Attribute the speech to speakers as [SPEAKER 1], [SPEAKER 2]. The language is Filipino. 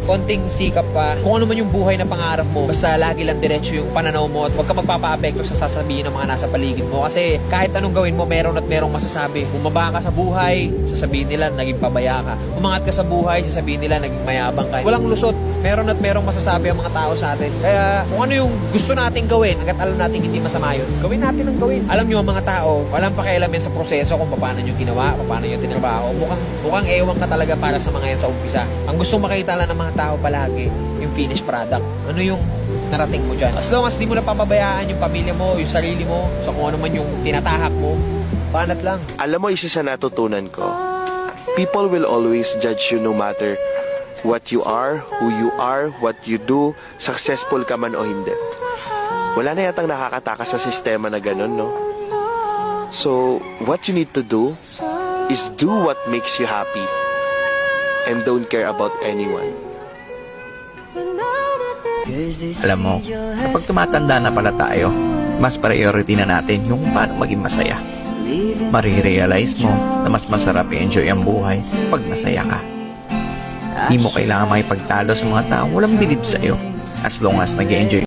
[SPEAKER 1] konting sikap pa, kung ano man yung buhay na pangarap mo, basta lagi lang diretso yung pananaw mo at huwag ka magpapaapekto sa sasabihin ng mga nasa paligid mo. Kasi kahit anong gawin mo, meron at merong masasabi. Bumaba ka sa buhay, sasabihin nila naging pabaya ka. Umangat ka sa buhay, sasabihin nila naging mayabang ka. Walang lusot, meron at merong masasabi ang mga tao sa atin. Kaya kung ano yung gusto nating gawin, hanggat alam natin hindi masama yun, gawin natin ang gawin. Alam nyo, ang mga tao, walang pakialam yan sa proseso kung paano nyo ginawa, paano nyo tinrabaho. Mukhang ewan ka talaga para sa mga yan sa umpisa. Ang gustong makita lang ng mga tao palagi, yung finished product. Ano yung narating mo dyan. As long as di mo napapabayaan yung pamilya mo, yung sarili mo, so kung ano man yung tinatahak mo, banat lang.
[SPEAKER 2] Alam mo, isa sa natutunan ko, people will always judge you no matter what you are, who you are, what you do, successful ka man o hindi. Wala na yatang nakakatakas sa sistema na ganun, no? So, what you need to do is do what makes you happy and don't care about anyone.
[SPEAKER 3] Alam mo, kapag tumatanda na pala tayo, mas priority na natin yung paano maging masaya. Marirealize mo na mas masarap i-enjoy ang buhay pag masaya ka. Di mo kailangan makipagtalo sa mga taong walang bilib sa'yo as long as nag-enjoy